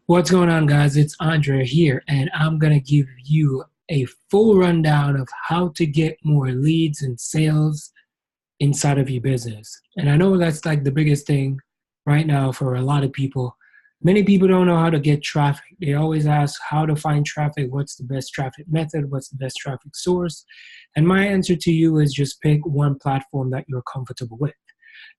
What's going on, guys? It's Andre here, and I'm going to give you a full rundown of how to get more leads and sales inside of your business. And I know that's like the biggest thing right now for a lot of people. Many people don't know how to get traffic. They always ask how to find traffic, what's the best traffic method, what's the best traffic source. And my answer to you is just pick one platform that you're comfortable with.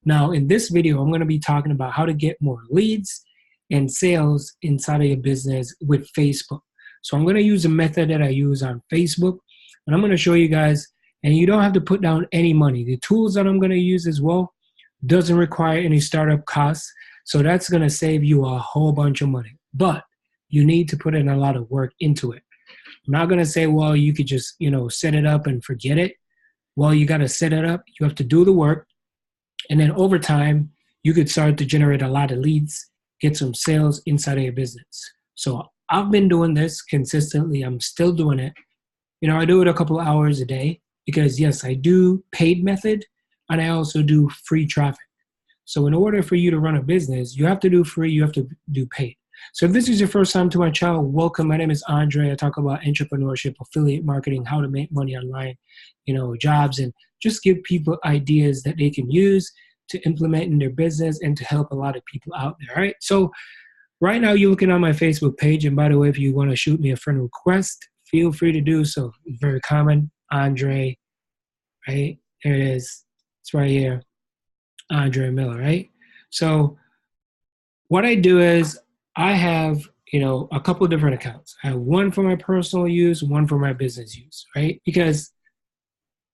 Now, in this video, I'm going to be talking about how to get more leads and sales inside of your business with Facebook. So I'm going to use a method that I use on Facebook, and I'm going to show you guys, and you don't have to put down any money. The tools that I'm going to use as well doesn't require any startup costs, so that's going to save you a whole bunch of money. But you need to put in a lot of work into it. I'm not going to say, well, you could just, set it up and forget it. Well, you got to set it up. You have to do the work. And then over time, you could start to generate a lot of leads, get some sales inside of your business. So I've been doing this consistently. I'm still doing it. I do it a couple of hours a day because, yes, I do paid method and I also do free traffic. So in order for you to run a business, you have to do free, you have to do paid. So if this is your first time to my channel, welcome. My name is Andre. I talk about entrepreneurship, affiliate marketing, how to make money online, jobs, and just give people ideas that they can use to implement in their business and to help a lot of people out there. All right. So right now you're looking on my Facebook page. And by the way, if you want to shoot me a friend request, feel free to do so. It's very common. Andre, right? There it is. It's right here. Andre Miller, right? So what I do is I have, a couple of different accounts. I have one for my personal use, one for my business use, right? Because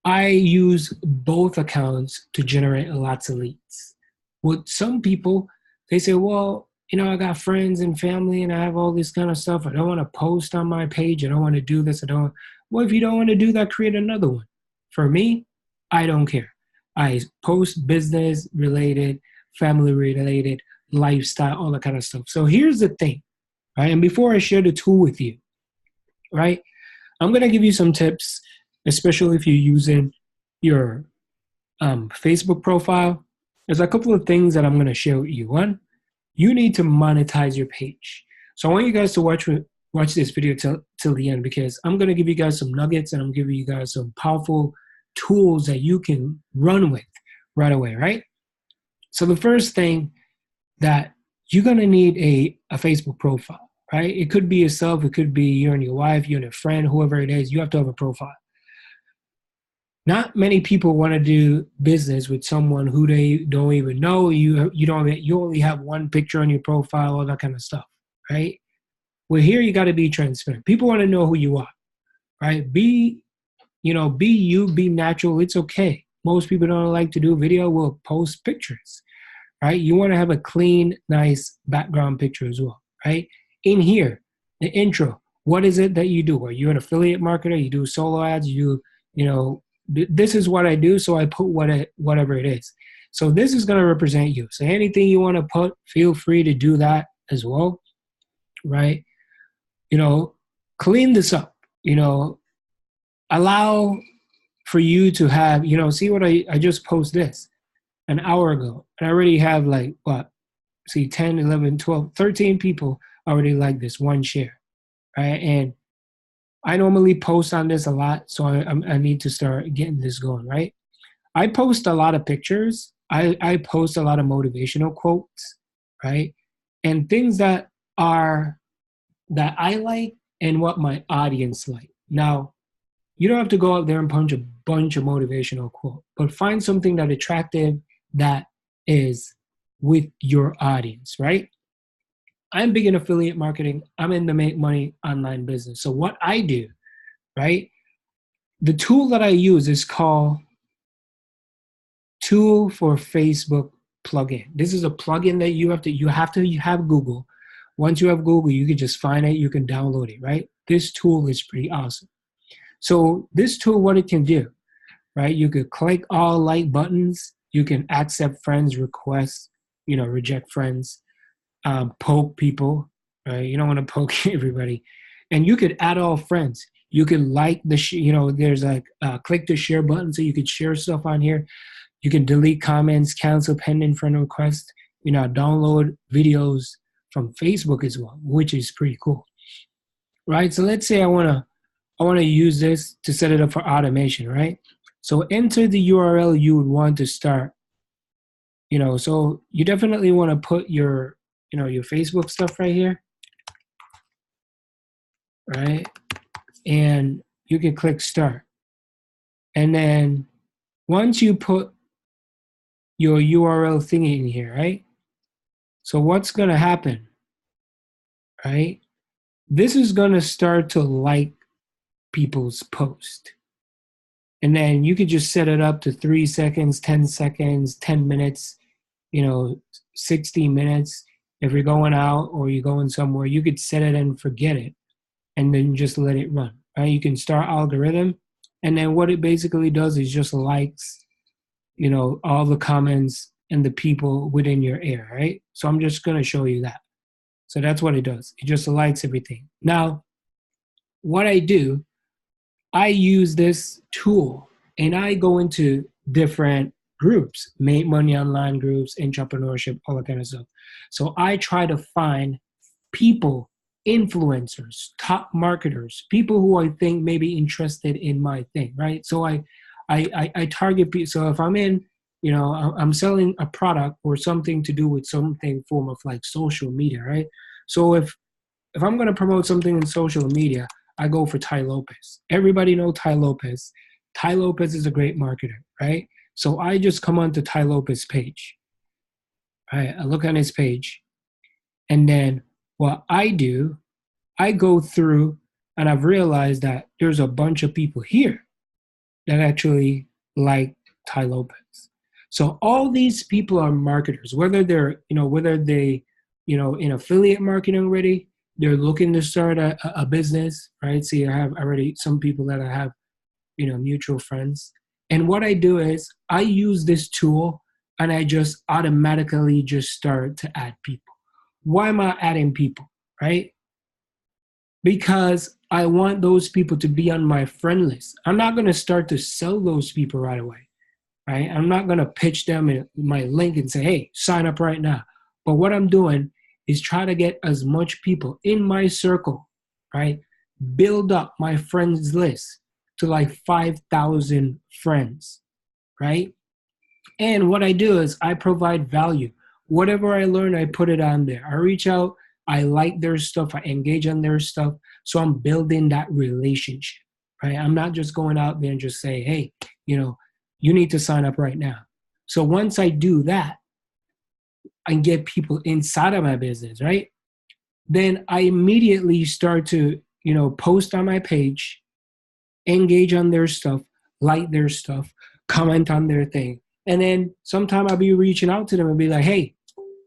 I use both accounts to generate lots of leads. With some people, they say, well, I got friends and family and I have all this kind of stuff. I don't want to post on my page. I don't want to do this. Well, if you don't want to do that, create another one. For me, I don't care. I post business related, family related, lifestyle, all that kind of stuff. So here's the thing, right? And before I share the tool with you, right, I'm going to give you some tips, especially if you're using your Facebook profile. There's a couple of things that I'm going to share with you. One, you need to monetize your page. So I want you guys to watch this video till the end, because I'm going to give you guys some nuggets and I'm giving you guys some powerful tools that you can run with right away, right? So the first thing that you're going to need a Facebook profile, right? It could be yourself. It could be you and your wife, you and a friend, whoever it is. You have to have a profile. Not many people want to do business with someone who they don't even know. You only have one picture on your profile, all that kind of stuff, right? Well, here you got to be transparent. People want to know who you are, right? Be you, be natural. It's okay. Most people don't like to do video. Will post pictures, right? You want to have a clean, nice background picture as well, right? In here, the intro. What is it that you do? Are you an affiliate marketer? You do solo ads? This is what I do, so I put whatever it is. So this is going to represent you. So anything you want to put, feel free to do that as well, right? Clean this up. Allow for you to have, see what I just posted this an hour ago. And I already have 10, 11, 12, 13 people already like this one share, right? And I normally post on this a lot, so I need to start getting this going, right? I post a lot of pictures. I post a lot of motivational quotes, right? And things that I like and what my audience like. Now, you don't have to go out there and punch a bunch of motivational quotes, but find something that attractive that is with your audience, right? I'm big in affiliate marketing. I'm in the make money online business. So what I do, right? The tool that I use is called Tool for Facebook Plugin. This is a plugin that you have to have Google. Once you have Google, you can just find it. You can download it, right? This tool is pretty awesome. So this tool, what it can do, right? You could click all like buttons. You can accept friends' requests, reject friends. Poke people, right? You don't want to poke everybody. And you could add all friends. You can like there's click the share button, so you could share stuff on here. You can delete comments, cancel pending friend requests, download videos from Facebook as well, which is pretty cool, right? So let's say I wanna use this to set it up for automation, right? So enter the URL you would want to start. So you definitely want to put your Facebook stuff right here, right? And you can click start. And then once you put your URL thingy in here, right? So what's going to happen, right? This is going to start to like people's post. And then you could just set it up to 3 seconds, 10 seconds, 10 minutes, 60 minutes. If you're going out or you're going somewhere, you could set it and forget it and then just let it run, right? You can start algorithm. And then what it basically does is just likes, all the comments and the people within your area, right? So I'm just going to show you that. So that's what it does. It just likes everything. Now, what I do, I use this tool and I go into different groups, make money online groups, entrepreneurship, all that kind of stuff. So I try to find people, influencers, top marketers, people who I think may be interested in my thing, right? So I target people. So if I'm in, I'm selling a product or something to do with something form of like social media, right? So if I'm going to promote something in social media, I go for Tai Lopez. Everybody knows Tai Lopez. Tai Lopez is a great marketer, right? So I just come onto Tai Lopez's page. Right? I look on his page, and then what I do, I go through and I've realized that there's a bunch of people here that actually like Tai Lopez. So all these people are marketers, whether they're, in affiliate marketing already, they're looking to start a business, right? See, I have already some people that I have, mutual friends. And what I do is I use this tool and I just automatically just start to add people. Why am I adding people, right? Because I want those people to be on my friend list. I'm not going to start to sell those people right away, right? I'm not going to pitch them in my link and say, hey, sign up right now. But what I'm doing is try to get as much people in my circle, right? Build up my friends list to like 5,000 friends, right? And what I do is I provide value. Whatever I learn, I put it on there. I reach out, I like their stuff, I engage on their stuff. So I'm building that relationship, right? I'm not just going out there and just say, hey, you need to sign up right now. So once I do that, I get people inside of my business, right? Then I immediately start to, post on my page, engage on their stuff, like their stuff, comment on their thing. And then sometime I'll be reaching out to them and be like, hey,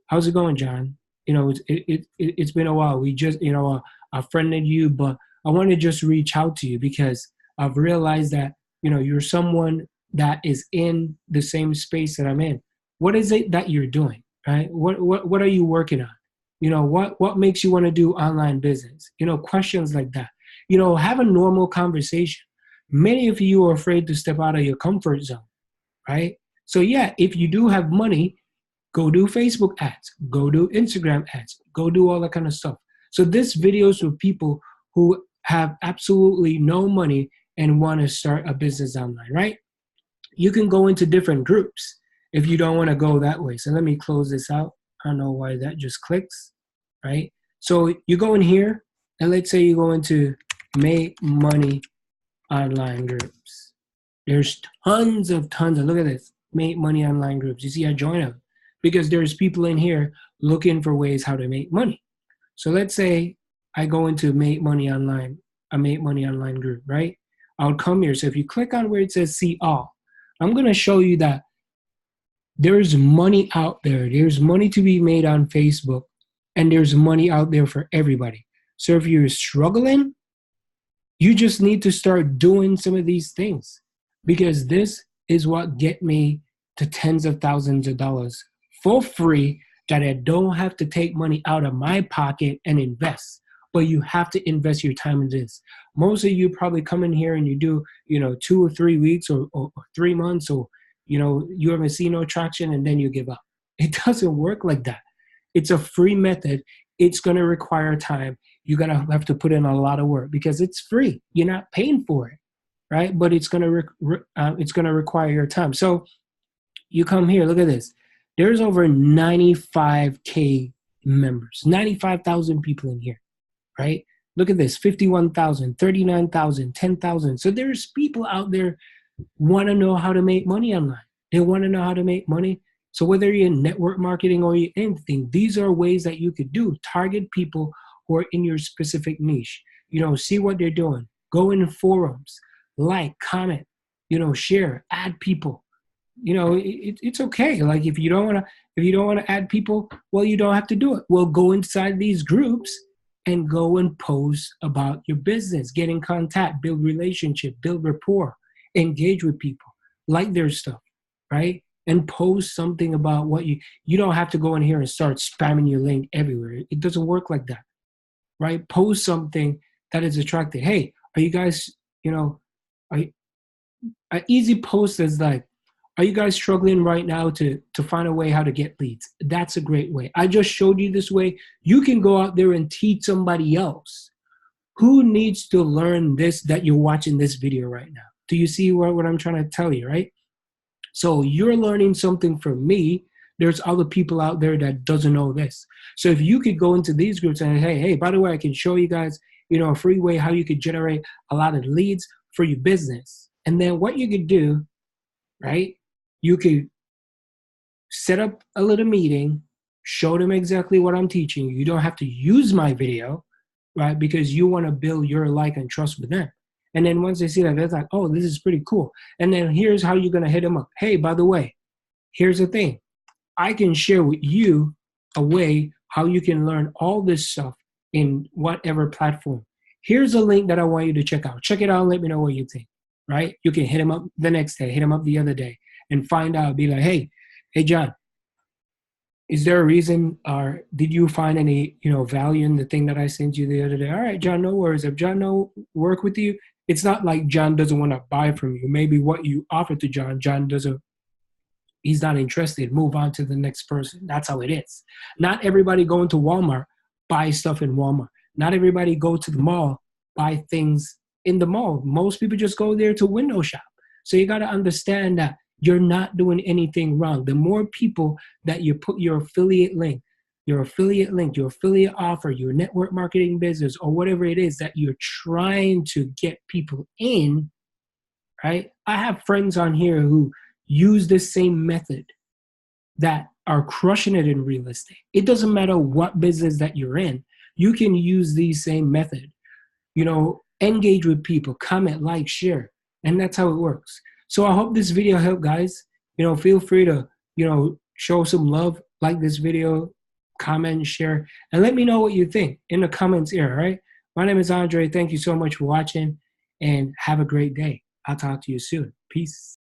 how's it going, John? It's been a while. We just, I friended you, but I want to just reach out to you because I've realized that, you're someone that is in the same space that I'm in. What is it that you're doing, right? What are you working on? What makes you want to do online business? Questions like that. Have a normal conversation. Many of you are afraid to step out of your comfort zone, right? So yeah, if you do have money, go do Facebook ads, go do Instagram ads, go do all that kind of stuff. So this video is for people who have absolutely no money and want to start a business online, right? You can go into different groups if you don't want to go that way. So let me close this out. I don't know why that just clicks, right? So you go in here, and let's say you go into Make Money Online groups. There's tons of, look at this, Make Money Online groups. You see, I join them because there's people in here looking for ways how to make money. So let's say I go into Make Money Online, a Make Money Online group, right? I'll come here. So if you click on where it says see all, I'm going to show you that there's money out there. There's money to be made on Facebook, and there's money out there for everybody. So if you're struggling, you just need to start doing some of these things because this is what get me to tens of thousands of dollars for free that I don't have to take money out of my pocket and invest. But you have to invest your time in this. Most of you probably come in here and you do, 2 or 3 weeks or 3 months or, you haven't seen no traction and then you give up. It doesn't work like that. It's a free method. it's going to require time. You're going to have to put in a lot of work because it's free. You're not paying for it, right? But it's going to require your time. So you come here, look at this. There's over 95K members, 95,000 people in here, right? Look at this, 51,000, 39,000, 10,000. So there's people out there want to know how to make money online. They want to know how to make money. So whether you're in network marketing or you're anything, these are ways that you could do. Target people who are in your specific niche. You know, see what they're doing. Go in forums, like, comment, you know, share, add people. You know, it's okay. Like if you don't want to add people, well, you don't have to do it. Well, go inside these groups and go and post about your business, get in contact, build relationship, build rapport, engage with people, like their stuff, right? And post something about what you don't have to go in here and start spamming your link everywhere. It doesn't work like that, right? Post something that is attractive. Hey, are you guys, you know, an easy post is like, are you guys struggling right now to find a way how to get leads? That's a great way. I just showed you this way. You can go out there and teach somebody else who needs to learn this that you're watching this video right now. Do you see what I'm trying to tell you, right? So you're learning something from me. There's other people out there that doesn't know this. So if you could go into these groups and hey, by the way, I can show you guys, you know, a free way how you could generate a lot of leads for your business. And then what you could do, right? You could set up a little meeting, show them exactly what I'm teaching you. You don't have to use my video, right? Because you want to build your like and trust with them. And then once they see that, they're like, oh, this is pretty cool. And then here's how you're going to hit them up. Hey, by the way, here's the thing. I can share with you a way how you can learn all this stuff in whatever platform. Here's a link that I want you to check out. Check it out and let me know what you think, right? You can hit them up the next day, hit them up the other day, and find out, be like, hey, John, is there a reason or did you find any, you know, value in the thing that I sent you the other day? All right, John, no worries. If John no work with you, it's not like John doesn't want to buy from you. Maybe what you offer to John doesn't, he's not interested. Move on to the next person. That's how it is. Not everybody going to Walmart buy stuff in Walmart. Not everybody go to the mall, buy things in the mall. Most people just go there to window shop. So you got to understand that you're not doing anything wrong. The more people that you put your affiliate link, your affiliate offer, your network marketing business, or whatever it is that you're trying to get people in, right? I have friends on here who use this same method that are crushing it in real estate. It doesn't matter what business that you're in. You can use these same method. You know, engage with people, comment, like, share, and that's how it works. So I hope this video helped, guys. You know, feel free to, you know, show some love, like this video, comment, share, and let me know what you think in the comments here, all right? My name is Andre. Thank you so much for watching, and have a great day. I'll talk to you soon. Peace.